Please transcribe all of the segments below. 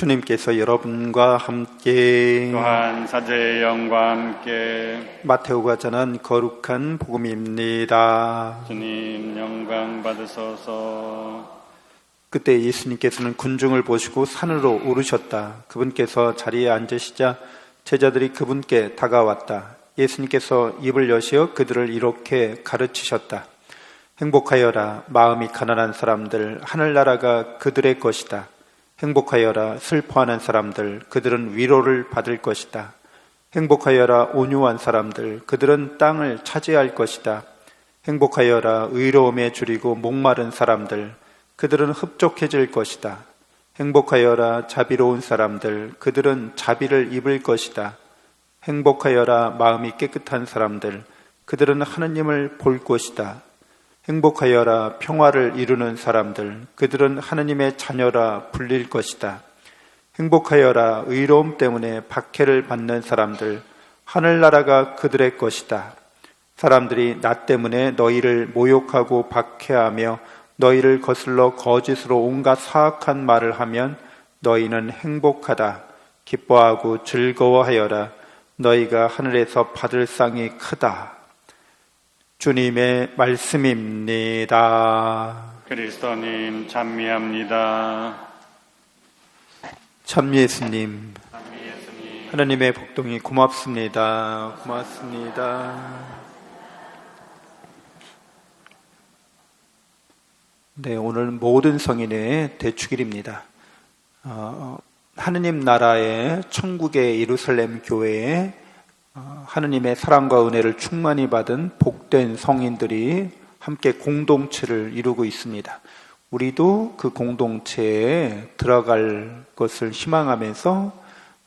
주님께서 여러분과 함께 또한 사제의 영과 함께 마테오가 전한 거룩한 복음입니다. 주님 영광 받으소서. 그때 예수님께서는 군중을 보시고 산으로 오르셨다. 그분께서 자리에 앉으시자 제자들이 그분께 다가왔다. 예수님께서 입을 여시어 그들을 이렇게 가르치셨다. 행복하여라 마음이 가난한 사람들, 하늘나라가 그들의 것이다. 행복하여라 슬퍼하는 사람들, 그들은 위로를 받을 것이다. 행복하여라 온유한 사람들, 그들은 땅을 차지할 것이다. 행복하여라 의로움에 줄이고 목마른 사람들, 그들은 흡족해질 것이다. 행복하여라 자비로운 사람들, 그들은 자비를 입을 것이다. 행복하여라 마음이 깨끗한 사람들, 그들은 하느님을 볼 것이다. 행복하여라 평화를 이루는 사람들, 그들은 하느님의 자녀라 불릴 것이다. 행복하여라 의로움 때문에 박해를 받는 사람들, 하늘나라가 그들의 것이다. 사람들이 나 때문에 너희를 모욕하고 박해하며 너희를 거슬러 거짓으로 온갖 사악한 말을 하면 너희는 행복하다. 기뻐하고 즐거워하여라. 너희가 하늘에서 받을 상이 크다. 주님의 말씀입니다. 그리스도님 찬미합니다. 참 예수님, 하나님의 복동이 고맙습니다. 고맙습니다. 네, 오늘 모든 성인의 대축일입니다. 하느님 나라의 천국의 예루살렘 교회에 하느님의 사랑과 은혜를 충만히 받은 복된 성인들이 함께 공동체를 이루고 있습니다. 우리도 그 공동체에 들어갈 것을 희망하면서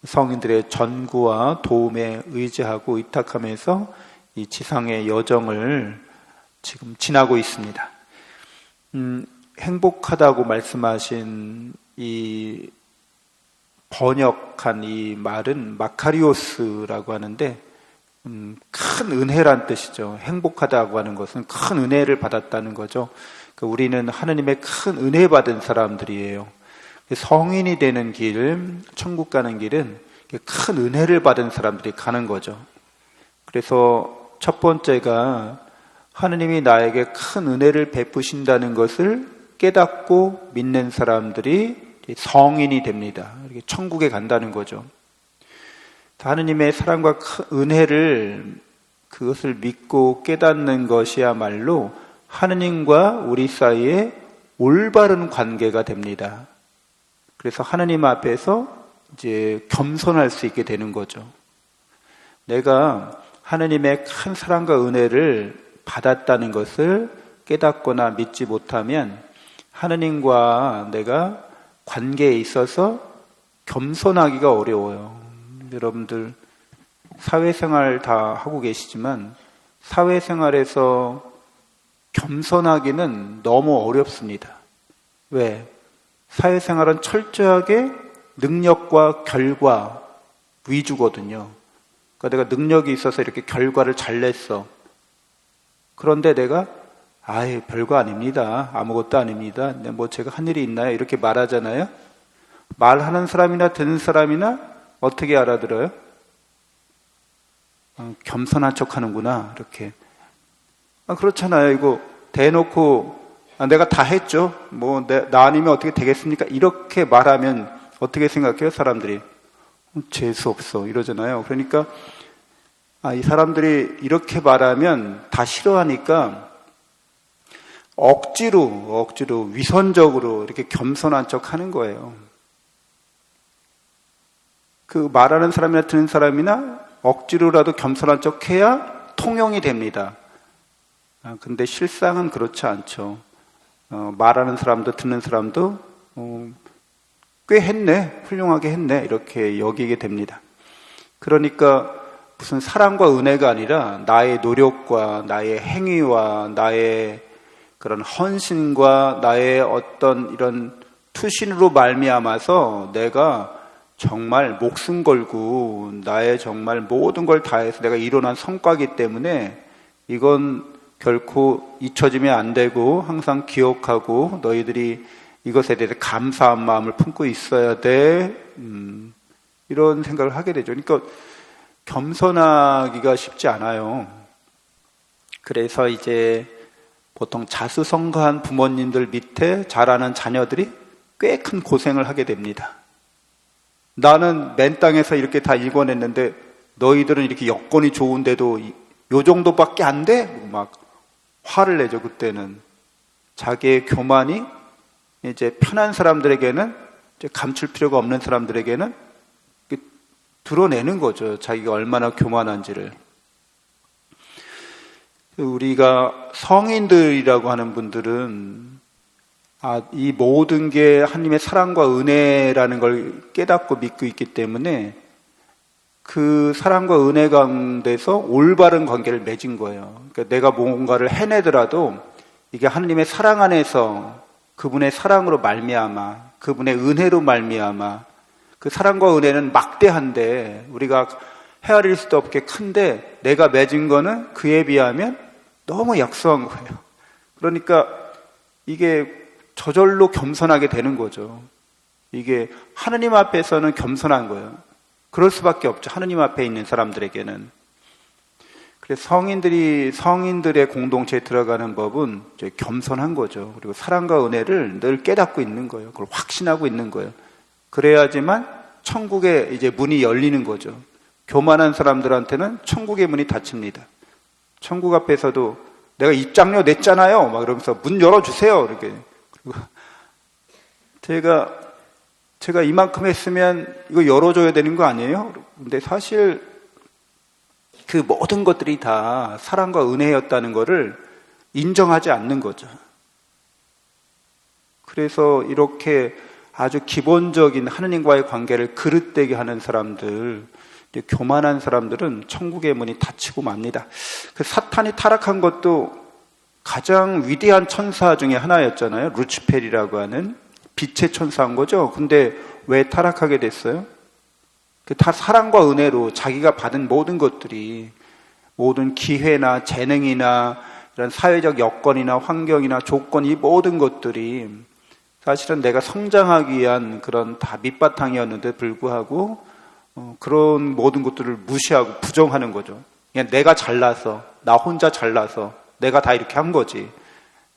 성인들의 전구와 도움에 의지하고 의탁하면서 이 지상의 여정을 지금 지나고 있습니다. 행복하다고 말씀하신 이 번역한 이 말은 마카리오스라고 하는데 큰 은혜란 뜻이죠. 행복하다고 하는 것은 큰 은혜를 받았다는 거죠. 우리는 하느님의 큰 은혜 받은 사람들이에요. 성인이 되는 길, 천국 가는 길은 큰 은혜를 받은 사람들이 가는 거죠. 그래서 첫 번째가 하느님이 나에게 큰 은혜를 베푸신다는 것을 깨닫고 믿는 사람들이 성인이 됩니다. 이렇게 천국에 간다는 거죠. 하느님의 사랑과 은혜를 그것을 믿고 깨닫는 것이야말로 하느님과 우리 사이에 올바른 관계가 됩니다. 그래서 하느님 앞에서 이제 겸손할 수 있게 되는 거죠. 내가 하느님의 큰 사랑과 은혜를 받았다는 것을 깨닫거나 믿지 못하면 하느님과 내가 관계에 있어서 겸손하기가 어려워요. 여러분들 사회생활 다 하고 계시지만 사회생활에서 겸손하기는 너무 어렵습니다. 왜? 사회생활은 철저하게 능력과 결과 위주거든요. 그러니까 내가 능력이 있어서 이렇게 결과를 잘 냈어. 그런데 내가 아예 별거 아닙니다. 아무것도 아닙니다. 뭐 제가 한 일이 있나요? 이렇게 말하잖아요. 말하는 사람이나 듣는 사람이나 어떻게 알아들어요? 겸손한 척 하는구나. 이렇게. 그렇잖아요. 이거 대놓고 내가 다 했죠. 뭐 나 아니면 어떻게 되겠습니까? 이렇게 말하면 어떻게 생각해요? 사람들이. 재수 없어. 이러잖아요. 그러니까 이 사람들이 이렇게 말하면 다 싫어하니까 억지로 위선적으로 이렇게 겸손한 척 하는 거예요. 그 말하는 사람이나 듣는 사람이나 억지로라도 겸손한 척 해야 통용이 됩니다. 근데 실상은 그렇지 않죠. 말하는 사람도 듣는 사람도 꽤 했네, 훌륭하게 했네 이렇게 여기게 됩니다. 그러니까 무슨 사랑과 은혜가 아니라 나의 노력과 나의 행위와 나의 그런 헌신과 나의 어떤 이런 투신으로 말미암아서 내가 정말 목숨 걸고 나의 정말 모든 걸 다해서 내가 이뤄낸 성과이기 때문에 이건 결코 잊혀지면 안 되고 항상 기억하고 너희들이 이것에 대해서 감사한 마음을 품고 있어야 돼 이런 생각을 하게 되죠. 그러니까 겸손하기가 쉽지 않아요. 그래서 이제 보통 자수성가한 부모님들 밑에 자라는 자녀들이 꽤 큰 고생을 하게 됩니다. 나는 맨 땅에서 이렇게 다 읽어냈는데 너희들은 이렇게 여건이 좋은데도 요 정도밖에 안 돼? 막 화를 내죠. 그때는 자기의 교만이 이제 편한 사람들에게는 이제 감출 필요가 없는 사람들에게는 드러내는 거죠. 자기가 얼마나 교만한지를. 우리가 성인들이라고 하는 분들은 이 모든 게 하나님의 사랑과 은혜라는 걸 깨닫고 믿고 있기 때문에 그 사랑과 은혜 가운데서 올바른 관계를 맺은 거예요. 그러니까 내가 뭔가를 해내더라도 이게 하나님의 사랑 안에서 그분의 사랑으로 말미암아, 그분의 은혜로 말미암아, 그 사랑과 은혜는 막대한데 우리가 헤아릴 수도 없게 큰데 내가 맺은 거는 그에 비하면 너무 약소한 거예요. 그러니까 이게 저절로 겸손하게 되는 거죠. 이게 하느님 앞에서는 겸손한 거예요. 그럴 수밖에 없죠. 하느님 앞에 있는 사람들에게는. 그래서 성인들의 공동체에 들어가는 법은 이제 겸손한 거죠. 그리고 사랑과 은혜를 늘 깨닫고 있는 거예요. 그걸 확신하고 있는 거예요. 그래야지만 천국의 이제 문이 열리는 거죠. 교만한 사람들한테는 천국의 문이 닫힙니다. 천국 앞에서도 내가 입장료 냈잖아요. 막 이러면서 문 열어주세요. 이렇게. 그리고 제가 이만큼 했으면 이거 열어줘야 되는 거 아니에요? 근데 사실 그 모든 것들이 다 사랑과 은혜였다는 것을 인정하지 않는 거죠. 그래서 이렇게 아주 기본적인 하느님과의 관계를 그릇되게 하는 사람들, 교만한 사람들은 천국의 문이 닫히고 맙니다. 그 사탄이 타락한 것도 가장 위대한 천사 중에 하나였잖아요. 루치펠이라고 하는 빛의 천사인 거죠. 근데 왜 타락하게 됐어요? 다 사랑과 은혜로 자기가 받은 모든 것들이, 모든 기회나 재능이나 이런 사회적 여건이나 환경이나 조건, 이 모든 것들이 사실은 내가 성장하기 위한 그런 다 밑바탕이었는데 불구하고 그런 모든 것들을 무시하고 부정하는 거죠. 그냥 내가 잘나서, 나 혼자 잘나서 내가 다 이렇게 한 거지,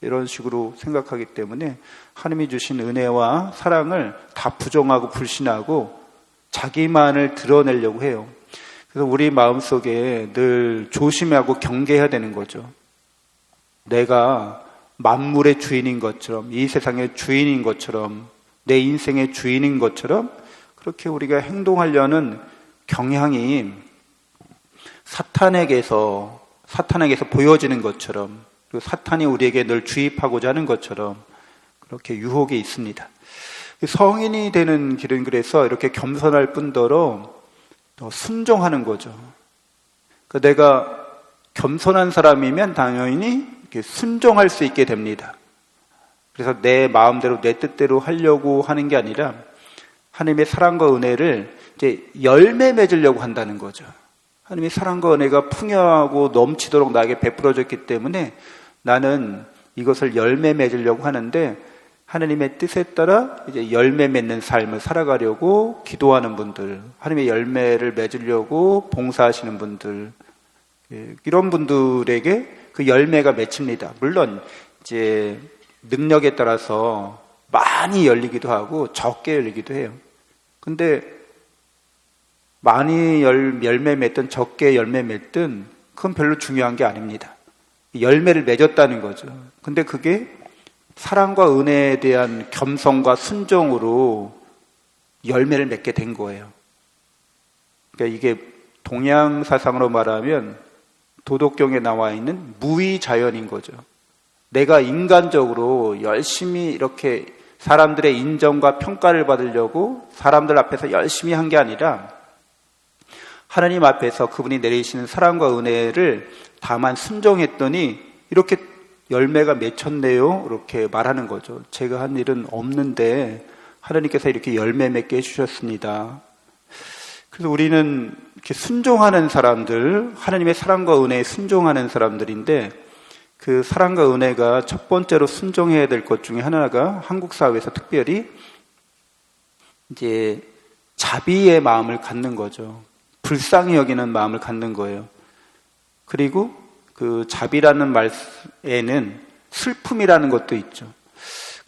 이런 식으로 생각하기 때문에 하나님이 주신 은혜와 사랑을 다 부정하고 불신하고 자기만을 드러내려고 해요. 그래서 우리 마음속에 늘 조심하고 경계해야 되는 거죠. 내가 만물의 주인인 것처럼, 이 세상의 주인인 것처럼, 내 인생의 주인인 것처럼 그렇게 우리가 행동하려는 경향이 사탄에게서 보여지는 것처럼, 그리고 사탄이 우리에게 늘 주입하고자 하는 것처럼 그렇게 유혹이 있습니다. 성인이 되는 길은 그래서 이렇게 겸손할 뿐더러 더 순종하는 거죠. 그러니까 내가 겸손한 사람이면 당연히 이렇게 순종할 수 있게 됩니다. 그래서 내 마음대로 내 뜻대로 하려고 하는 게 아니라 하나님의 사랑과 은혜를 이제 열매 맺으려고 한다는 거죠. 하나님의 사랑과 은혜가 풍요하고 넘치도록 나에게 베풀어졌기 때문에 나는 이것을 열매 맺으려고 하는데, 하나님의 뜻에 따라 이제 열매 맺는 삶을 살아가려고 기도하는 분들, 하나님의 열매를 맺으려고 봉사하시는 분들, 이런 분들에게 그 열매가 맺힙니다. 물론 이제 능력에 따라서 많이 열리기도 하고 적게 열리기도 해요. 근데 많이 열매 맺든 적게 열매 맺든 그건 별로 중요한 게 아닙니다. 열매를 맺었다는 거죠. 근데 그게 사랑과 은혜에 대한 겸손과 순종으로 열매를 맺게 된 거예요. 그러니까 이게 동양 사상으로 말하면 도덕경에 나와 있는 무위자연인 거죠. 내가 인간적으로 열심히 이렇게 사람들의 인정과 평가를 받으려고 사람들 앞에서 열심히 한 게 아니라 하나님 앞에서 그분이 내리시는 사랑과 은혜를 다만 순종했더니 이렇게 열매가 맺혔네요, 이렇게 말하는 거죠. 제가 한 일은 없는데 하나님께서 이렇게 열매 맺게 해주셨습니다. 그래서 우리는 이렇게 순종하는 사람들, 하나님의 사랑과 은혜에 순종하는 사람들인데, 그 사랑과 은혜가 첫 번째로 순종해야 될 것 중에 하나가 한국 사회에서 특별히 이제 자비의 마음을 갖는 거죠. 불쌍히 여기는 마음을 갖는 거예요. 그리고 그 자비라는 말에는 슬픔이라는 것도 있죠.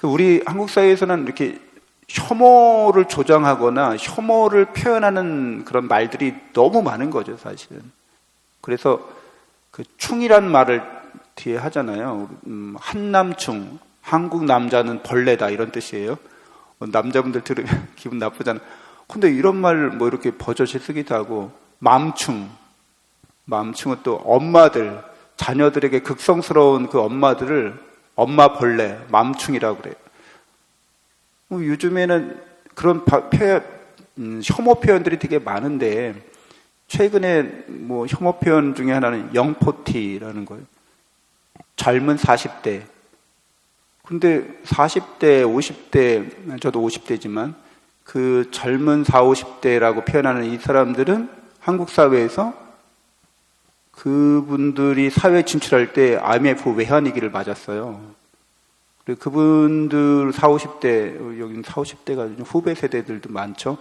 우리 한국 사회에서는 이렇게 혐오를 조장하거나 혐오를 표현하는 그런 말들이 너무 많은 거죠, 사실은. 그래서 그 충이란 말을 뒤에 하잖아요. 한남충, 한국 남자는 벌레다 이런 뜻이에요. 남자분들 들으면 기분 나쁘잖아요. 근데 이런 말 뭐 이렇게 버젓이 쓰기도 하고, 맘충은 또 엄마들, 자녀들에게 극성스러운 그 엄마들을 엄마 벌레, 맘충이라고 그래요. 요즘에는 그런 혐오 표현들이 되게 많은데, 최근에 뭐 혐오 표현 중에 하나는 영포티라는 거예요. 젊은 40대. 근데 40대, 50대, 저도 50대지만 그 젊은 40, 50대라고 표현하는 이 사람들은 한국 사회에서 그분들이 사회에 진출할 때 IMF 외환위기를 맞았어요. 그리고 그분들 40, 50대, 여기는 40, 50대가 후배 세대들도 많죠.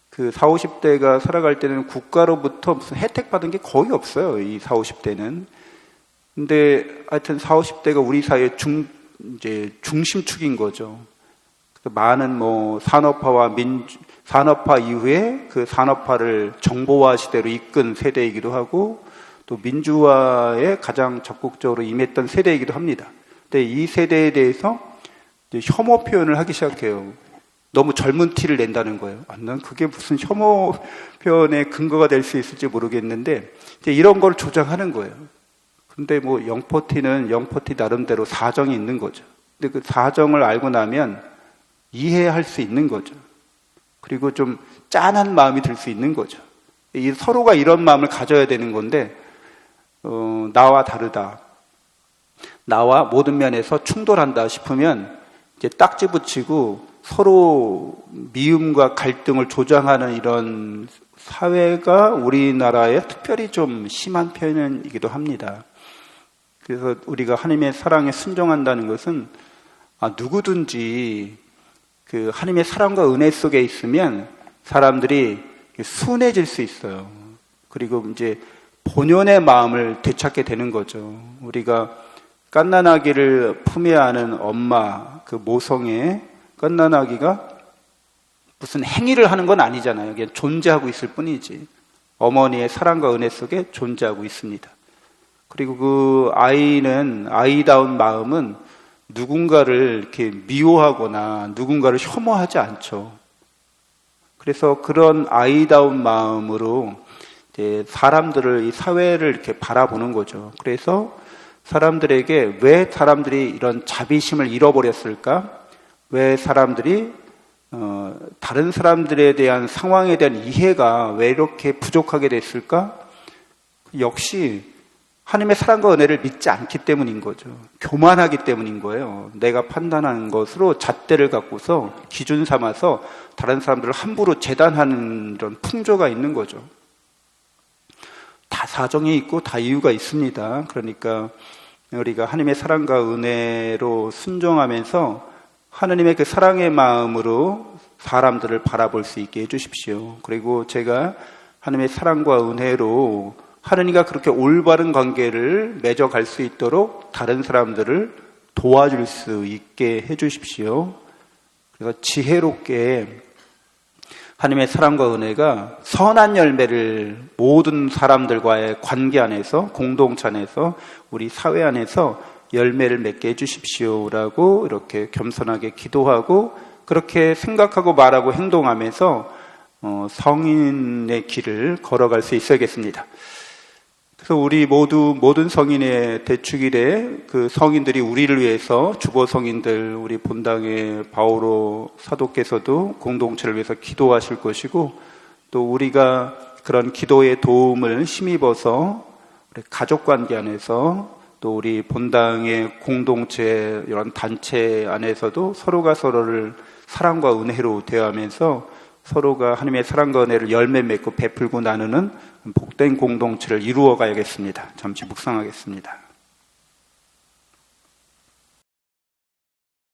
그 40, 50대가 살아갈 때는 국가로부터 무슨 혜택 받은 게 거의 없어요. 이 40, 50대는. 근데 하여튼 40, 50대가 우리 사회의 이제 중심축인 거죠. 많은 뭐 산업화와 산업화 이후에 그 산업화를 정보화 시대로 이끈 세대이기도 하고, 또 민주화에 가장 적극적으로 임했던 세대이기도 합니다. 근데 이 세대에 대해서 이제 혐오 표현을 하기 시작해요. 너무 젊은 티를 낸다는 거예요. 난 그게 무슨 혐오 표현의 근거가 될 수 있을지 모르겠는데, 이제 이런 걸 조장하는 거예요. 근데 뭐 영포티는 영포티 나름대로 사정이 있는 거죠. 근데 그 사정을 알고 나면 이해할 수 있는 거죠. 그리고 좀 짠한 마음이 들 수 있는 거죠. 서로가 이런 마음을 가져야 되는 건데, 나와 다르다, 나와 모든 면에서 충돌한다 싶으면 이제 딱지 붙이고 서로 미움과 갈등을 조장하는 이런 사회가 우리나라에 특별히 좀 심한 편이기도 합니다. 그래서 우리가 하나님의 사랑에 순종한다는 것은 누구든지 그 하나님의 사랑과 은혜 속에 있으면 사람들이 순해질 수 있어요. 그리고 이제 본연의 마음을 되찾게 되는 거죠. 우리가 갓난아기를 품에 안은 엄마, 그 모성의 갓난아기가 무슨 행위를 하는 건 아니잖아요. 그냥 존재하고 있을 뿐이지. 어머니의 사랑과 은혜 속에 존재하고 있습니다. 그리고 그 아이는, 아이다운 마음은 누군가를 이렇게 미워하거나 누군가를 혐오하지 않죠. 그래서 그런 아이다운 마음으로 이제 사람들을, 이 사회를 이렇게 바라보는 거죠. 그래서 사람들에게 왜 사람들이 이런 자비심을 잃어버렸을까? 왜 사람들이 다른 사람들에 대한 상황에 대한 이해가 왜 이렇게 부족하게 됐을까? 역시 하나님의 사랑과 은혜를 믿지 않기 때문인 거죠. 교만하기 때문인 거예요. 내가 판단하는 것으로 잣대를 갖고서 기준 삼아서 다른 사람들을 함부로 재단하는 이런 풍조가 있는 거죠. 다 사정이 있고 다 이유가 있습니다. 그러니까 우리가 하나님의 사랑과 은혜로 순종하면서 하나님의 그 사랑의 마음으로 사람들을 바라볼 수 있게 해주십시오. 그리고 제가 하나님의 사랑과 은혜로 하느님과 그렇게 올바른 관계를 맺어갈 수 있도록 다른 사람들을 도와줄 수 있게 해주십시오. 그래서 지혜롭게 하나님의 사랑과 은혜가 선한 열매를 모든 사람들과의 관계 안에서, 공동체 안에서, 우리 사회 안에서 열매를 맺게 해주십시오라고 이렇게 겸손하게 기도하고 그렇게 생각하고 말하고 행동하면서 성인의 길을 걸어갈 수 있어야겠습니다. 그래서 우리 모든 성인의 대축일에 그 성인들이 우리를 위해서, 주보 성인들, 우리 본당의 바오로 사도께서도 공동체를 위해서 기도하실 것이고, 또 우리가 그런 기도의 도움을 힘입어서 우리 가족관계 안에서, 또 우리 본당의 공동체 이런 단체 안에서도 서로가 서로를 사랑과 은혜로 대하면서 서로가 하나님의 사랑과 은혜를 열매 맺고 베풀고 나누는 복된 공동체를 이루어 가야겠습니다. 잠시 묵상하겠습니다.